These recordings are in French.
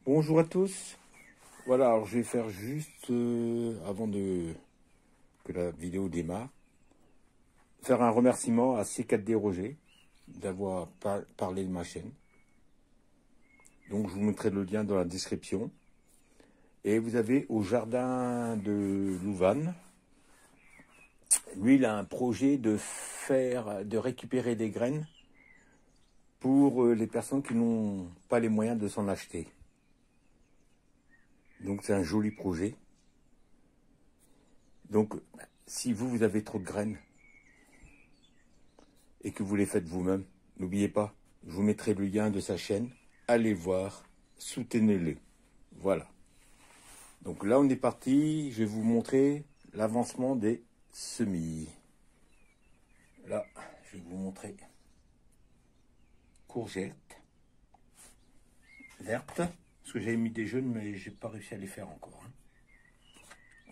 Bonjour à tous. Voilà, alors je vais faire juste, avant que la vidéo démarre, faire un remerciement à C4D Roger d'avoir parlé de ma chaîne. Donc je vous mettrai le lien dans la description. Et vous avez au jardin de Louvain, lui il a un projet de récupérer des graines pour les personnes qui n'ont pas les moyens de s'en acheter. Donc c'est un joli projet. Donc si vous avez trop de graines et que vous les faites vous-même, n'oubliez pas, je vous mettrai le lien de sa chaîne. Allez voir, soutenez-le. Voilà. Donc là on est parti, je vais vous montrer l'avancement des semis. Là, je vais vous montrer courgettes vertes. Parce que j'avais mis des jeunes, mais j'ai pas réussi à les faire encore.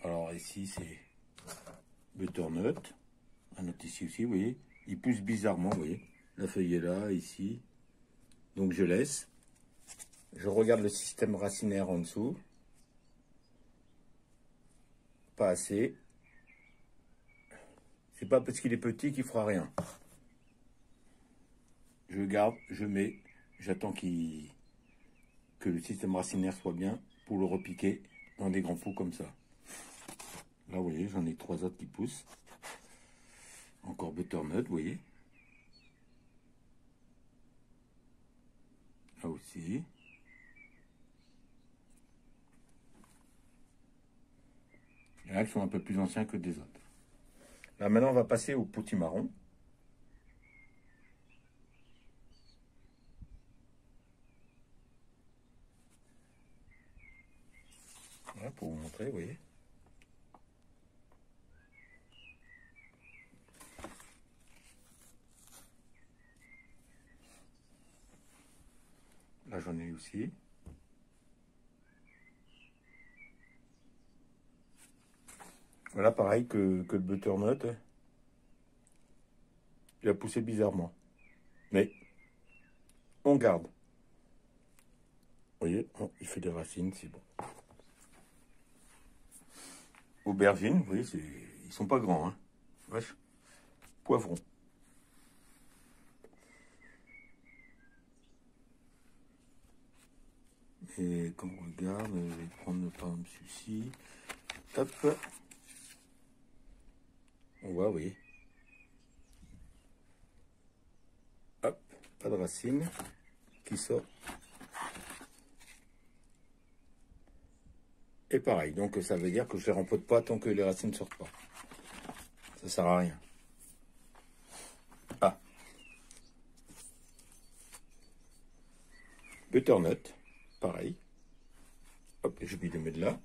Alors ici, c'est butternut. Un autre ici aussi, vous voyez. Il pousse bizarrement, vous voyez. La feuille est là, ici. Donc je laisse. Je regarde le système racinaire en dessous. Pas assez. C'est pas parce qu'il est petit qu'il fera rien. Je garde, je mets, j'attends que le système racinaire soit bien pour le repiquer dans des grands pots comme ça. Là, vous voyez, j'en ai 3 autres qui poussent. Encore butternut, vous voyez. Là aussi. Il y en a qui sont un peu plus anciens que des autres. Là, maintenant, on va passer au potimarron. Voilà, pour vous montrer, vous voyez. Là, j'en ai aussi. Voilà, pareil que le butternut. Il a poussé bizarrement. Mais on garde. Vous voyez, il fait des racines, c'est bon. Aubergines, vous voyez, ils sont pas grands, hein. Wesh. Poivrons. Et comme on regarde, je vais prendre par exemple celui-ci. Hop. On voit, vous voyez. Hop, pas de racine qui sort. Et pareil, donc ça veut dire que je ne les rempote pas tant que les racines ne sortent pas. Ça sert à rien. Ah. Butternut, pareil. Hop, je vais les mettre là.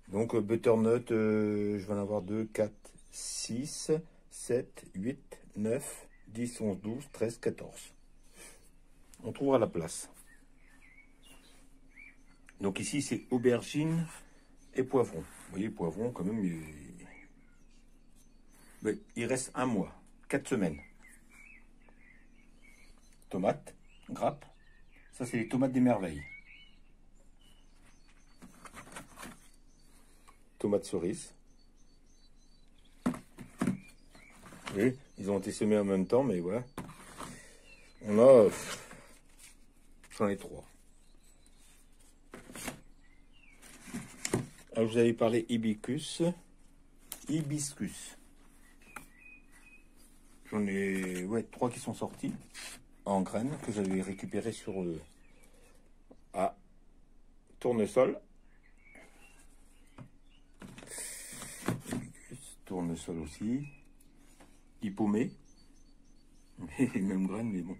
Donc butternut, je vais en avoir 2, 4, 6, 7, 8, 9, 10, 11, 12, 13, 14. On trouvera la place. Donc ici, c'est aubergine et poivron. Vous voyez, poivron, quand même, il reste un mois, 4 semaines. Tomates, grappes. Ça, c'est les tomates des merveilles. Tomates cerises. Oui, ils ont été semés en même temps, mais voilà. On a... J'en ai 3. Alors, je vous avais parlé hibiscus. J'en ai 3 qui sont sortis en graines que j'avais récupéré sur tournesol. Tournesol aussi. Hippomée. Mais même graines, mais bon.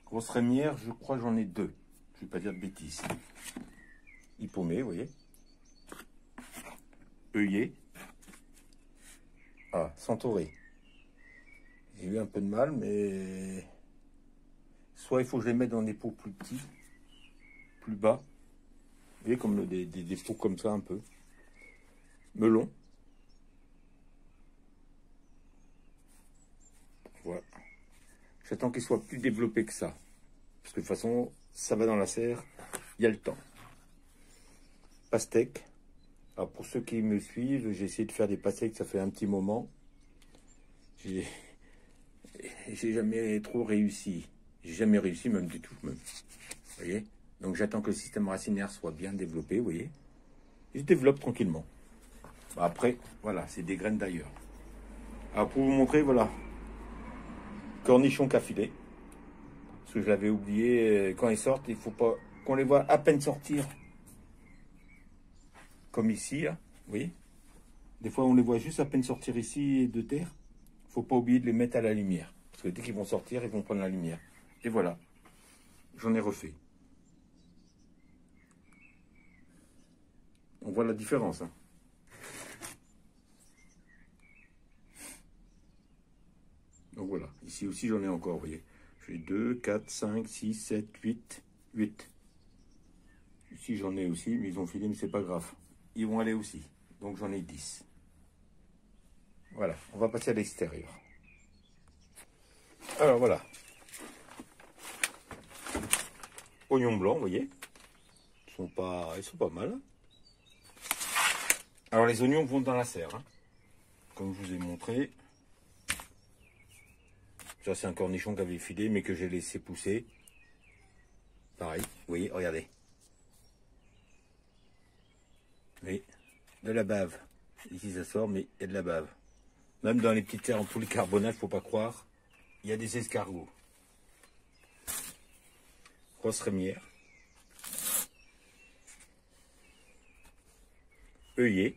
Grosse rémière, je crois j'en ai 2. Je vais pas dire de bêtises. Hippomée, vous voyez. œillet. Ah, Centauré. J'ai eu un peu de mal, mais soit il faut que je les mette dans des pots plus petits, plus bas. Vous voyez, comme des pots comme ça un peu. Melon. Voilà. J'attends qu'il soit plus développé que ça. Parce que de toute façon, ça va dans la serre, il y a le temps. Pastèque. Alors pour ceux qui me suivent, j'ai essayé de faire des pastèques, ça fait un petit moment. J'ai jamais trop réussi. J'ai jamais réussi, même du tout. Même. Vous voyez? Donc j'attends que le système racinaire soit bien développé, vous voyez? Il se développe tranquillement. Après, voilà, c'est des graines d'ailleurs. Alors pour vous montrer, voilà. Cornichons cafilés. Parce que je l'avais oublié, quand ils sortent, il ne faut pas qu'on les voit à peine sortir. Comme ici, là, vous voyez? Des fois, on les voit juste à peine sortir ici de terre. Il ne faut pas oublier de les mettre à la lumière. Parce que dès qu'ils vont sortir, ils vont prendre la lumière. Et voilà. J'en ai refait. On voit la différence. Hein. Donc voilà. Ici aussi, j'en ai encore, vous voyez. J'ai 2, 4, 5, 6, 7, 8. 8. Ici, j'en ai aussi, mais ils ont filé, mais c'est pas grave. Ils vont aller aussi. Donc j'en ai 10. Voilà, on va passer à l'extérieur. Alors voilà. Oignons blancs, vous voyez. Ils sont pas mal. Alors les oignons vont dans la serre. Hein. Comme je vous ai montré. Ça c'est un cornichon qui avait filé, mais que j'ai laissé pousser. Pareil, vous voyez, regardez. Oui, de la bave. Ici ça sort, mais il y a de la bave. Même dans les petites terres en polycarbonate, faut pas croire, il y a des escargots. Rose rémière. Œillet.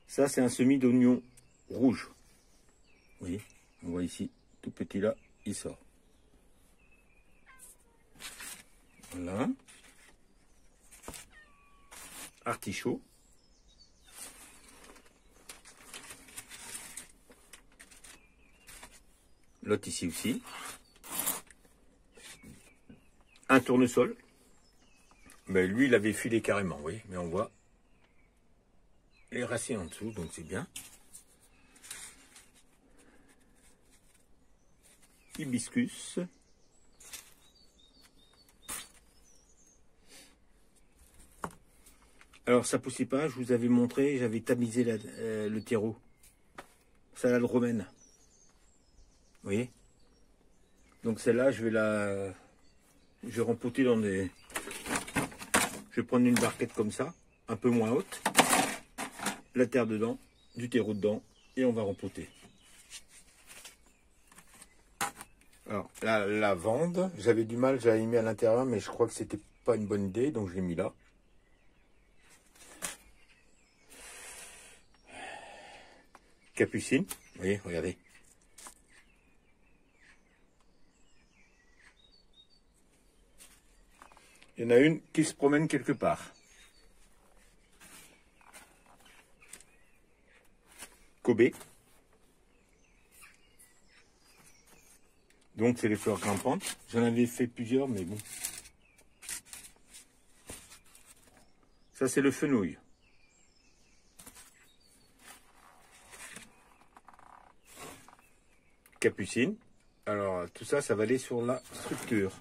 Ça, c'est un semis d'oignon rouge. Vous voyez, on voit ici, tout petit là, il sort. Voilà. Artichaut. L'autre ici aussi. Un tournesol. Mais lui, il avait filé carrément, vous voyez. Mais on voit les racines en dessous, donc c'est bien. Hibiscus. Alors ça poussait pas, je vous avais montré, j'avais tamisé le terreau. Salade romaine. Vous voyez? Donc celle-là, je vais rempoter dans des... Je vais prendre une barquette comme ça, un peu moins haute. La terre dedans, du terreau dedans, et on va rempoter. Alors, la lavande, j'avais du mal, j'avais mis à l'intérieur, mais je crois que c'était pas une bonne idée, donc je l'ai mis là. Capucine, vous voyez, regardez. Il y en a une qui se promène quelque part. Kobe. Donc c'est les fleurs grimpantes. J'en avais fait plusieurs, mais bon. Ça c'est le fenouil. Capucine. Alors tout ça, ça va aller sur la structure.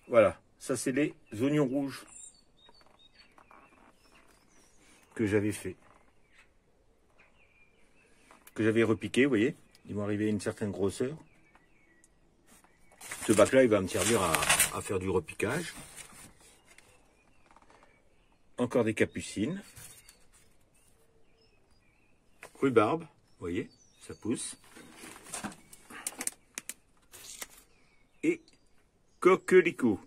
Voilà, ça c'est les oignons rouges que j'avais fait. Que j'avais repiqué, vous voyez. Ils vont arriver à une certaine grosseur. Ce bac-là, il va me servir à faire du repiquage. Encore des capucines. Rhubarbe, vous voyez, ça pousse. Et coquelicot.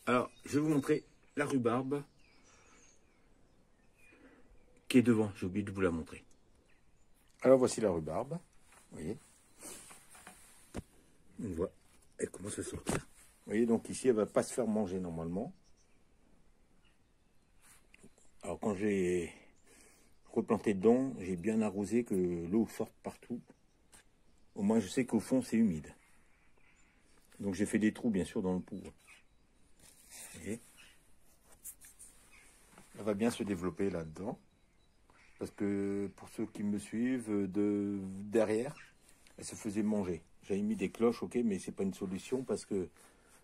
Alors, je vais vous montrer la rhubarbe qui est devant. J'ai oublié de vous la montrer. Alors, voici la rhubarbe. Vous voyez. On voit. Elle commence à sortir. Vous voyez, donc ici, elle ne va pas se faire manger normalement. Alors quand j'ai replanté dedans, j'ai bien arrosé que l'eau sorte partout. Au moins je sais qu'au fond c'est humide. Donc j'ai fait des trous bien sûr dans le pot. Vous voyez, elle va bien se développer là-dedans. Parce que pour ceux qui me suivent derrière, elle se faisait manger. J'avais mis des cloches, ok, mais c'est pas une solution parce que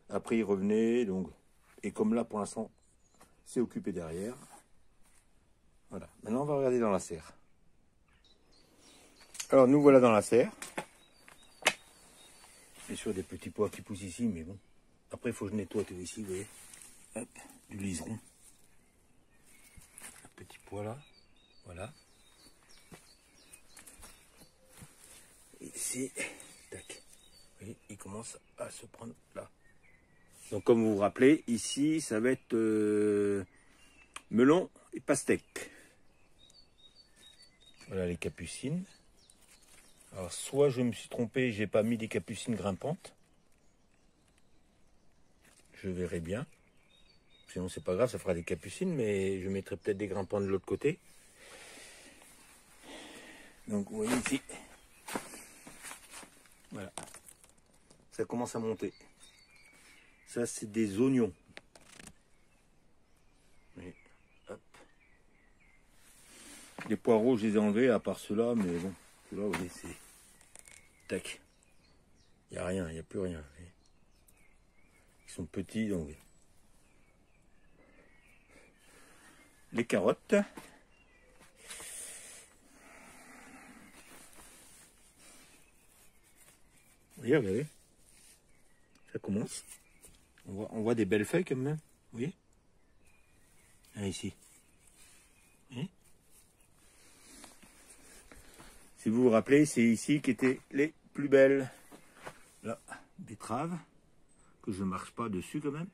après il revenait. Donc, et comme là pour l'instant c'est occupé derrière. Voilà. Maintenant on va regarder dans la serre. Alors nous voilà dans la serre. Bien sûr des petits pois qui poussent ici, mais bon. Après il faut que je nettoie tout ici, vous voyez. Hop, du liseron. Un petit pois là. Voilà. Ici, tac. Vous voyez, il commence à se prendre là. Donc comme vous vous rappelez, ici ça va être melon et pastèque. Voilà les capucines. Alors soit je me suis trompé, j'ai pas mis des capucines grimpantes. Je verrai bien. Sinon c'est pas grave, ça fera des capucines, mais je mettrai peut-être des grimpantes de l'autre côté. Donc vous voyez ici. Voilà. Ça commence à monter. Ça c'est des oignons. Et hop. Les poireaux je les ai enlevés à part ceux-là, mais bon, ceux-là vous voyez c'est... Tac. Il n'y a rien, il n'y a plus rien. Ils sont petits donc. Les carottes. Voyez, regardez. Ça commence. On voit des belles feuilles quand même. Vous voyez? Ah, ici. Si vous vous rappelez, c'est ici qu'étaient les plus belles. Là, betteraves. Que je ne marche pas dessus quand même.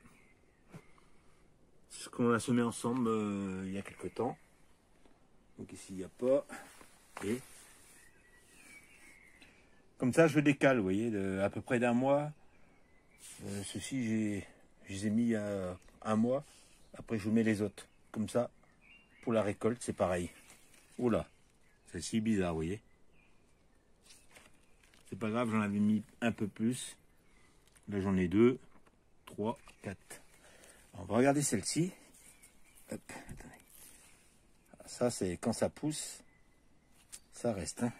C'est ce qu'on a semé ensemble il y a quelque temps. Donc ici, il n'y a pas. Et comme ça, je décale, vous voyez, à peu près d'un mois. Ceux-ci, je les ai mis il y a un mois. Après, je mets les autres. Comme ça, pour la récolte, c'est pareil. Oula, celle-ci bizarre, vous voyez. C'est pas grave, j'en avais mis un peu plus. Là, j'en ai 2, 3, 4. On va regarder celle-ci. Hop, attendez. Ça, c'est quand ça pousse, ça reste. Hein.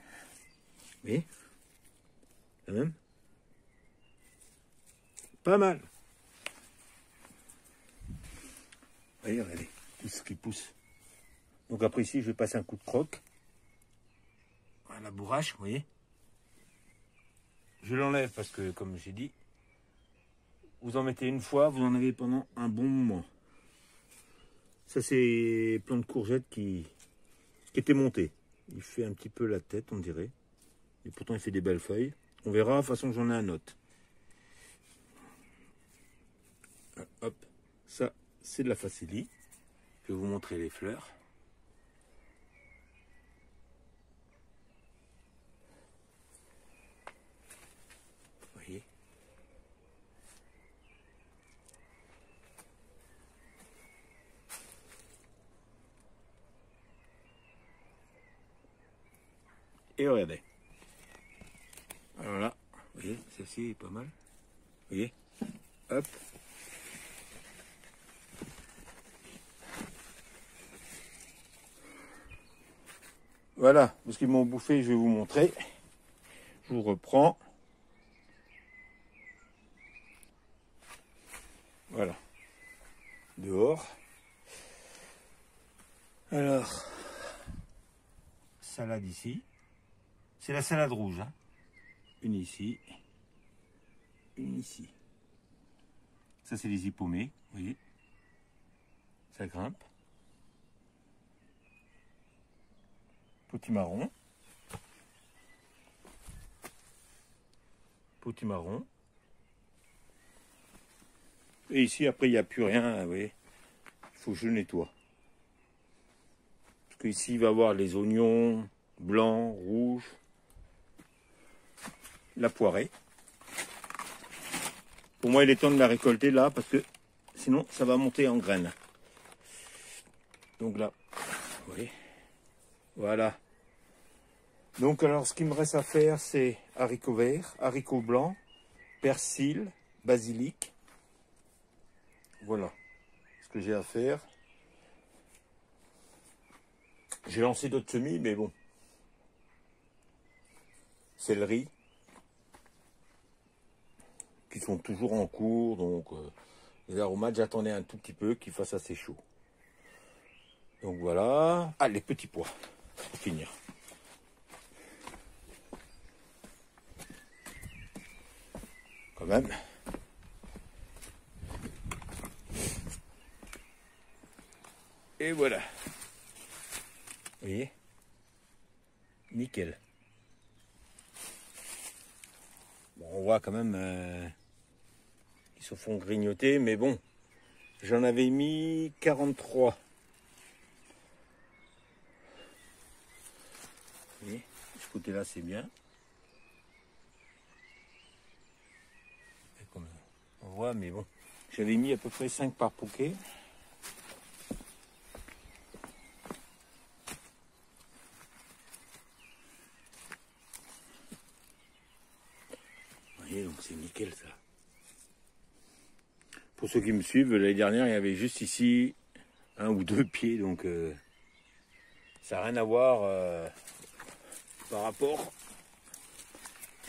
Vous voyez, quand même. Pas mal. Voyez, regardez, tout ce qui pousse. Donc après ici, je vais passer un coup de croc. Voilà, la bourrache, vous voyez. Je l'enlève parce que, comme j'ai dit, vous en mettez une fois, vous en avez pendant un bon moment. Ça, c'est plein de courgettes qui étaient montées. Il fait un petit peu la tête, on dirait. Et pourtant, il fait des belles feuilles. On verra, de toute façon, j'en ai un autre. Hop, ça, c'est de la facélie. Je vais vous montrer les fleurs. Vous voyez. Et regardez. Alors là, vous voyez, celle-ci est pas mal. Vous voyez, hop. Voilà, parce qu'ils m'ont bouffé, je vais vous montrer. Je vous reprends. Voilà. Dehors. Alors, salade ici. C'est la salade rouge. Hein. Une ici. Une ici. Ça, c'est les hippomées. Vous voyez. Ça grimpe. Potimarron. Potimarron. Et ici, après, il n'y a plus rien. Vous voyez. Il faut que je nettoie. Parce qu'ici, il va y avoir les oignons blancs, rouges. La poirée. Pour moi, il est temps de la récolter là, parce que sinon, ça va monter en graines. Donc là, vous voyez, voilà. Donc alors ce qu'il me reste à faire, c'est haricots verts, haricots blancs, persil, basilic. Voilà ce que j'ai à faire. J'ai lancé d'autres semis, mais bon. Céleri, qui sont toujours en cours, donc les aromates, j'attendais un tout petit peu qu'il fasse assez chaud. Donc voilà. Ah, les petits pois, pour finir. Quand même. Et voilà. Vous voyez? Nickel. Bon, on voit quand même qu'ils se font grignoter, mais bon, j'en avais mis 43. Vous voyez, ce côté-là, c'est bien. Et comme on voit, mais bon, j'avais mis à peu près 5 par bouquet. Vous voyez, donc c'est nickel ça. Pour ceux qui me suivent, l'année dernière, il y avait juste ici 1 ou 2 pieds, donc ça n'a rien à voir par rapport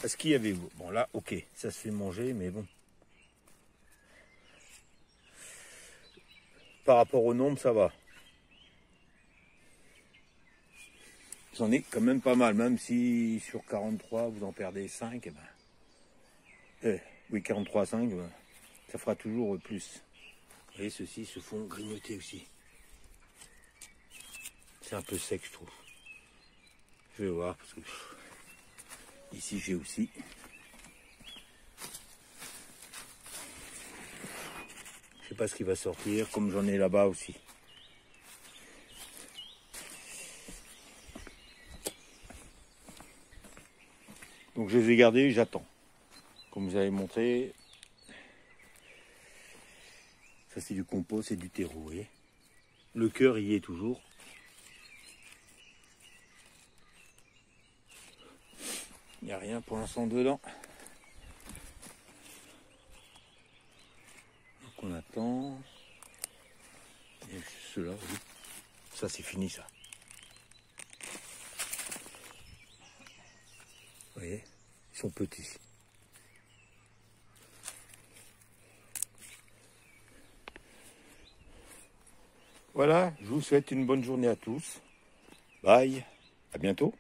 à ce qu'il y avait. Bon là, ok, ça se fait manger, mais bon. Par rapport au nombre, ça va. J'en ai quand même pas mal, même si sur 43, vous en perdez 5, eh ben, oui, 43 à 5, ben, ça fera toujours plus. Vous voyez, ceux-ci se font grignoter aussi. C'est un peu sec, je trouve. Je vais voir, parce que ici, j'ai aussi. Je sais pas ce qui va sortir, comme j'en ai là-bas aussi. Donc je les ai gardés, j'attends. Comme vous avez montré, ça c'est du compost, c'est du terreau, vous voyez. Le cœur y est toujours. Il n'y a rien pour l'instant dedans. Donc on attend. Et ceux-là, oui. Ça c'est fini ça. Vous voyez, ils sont petits. Voilà, je vous souhaite une bonne journée à tous. Bye, à bientôt.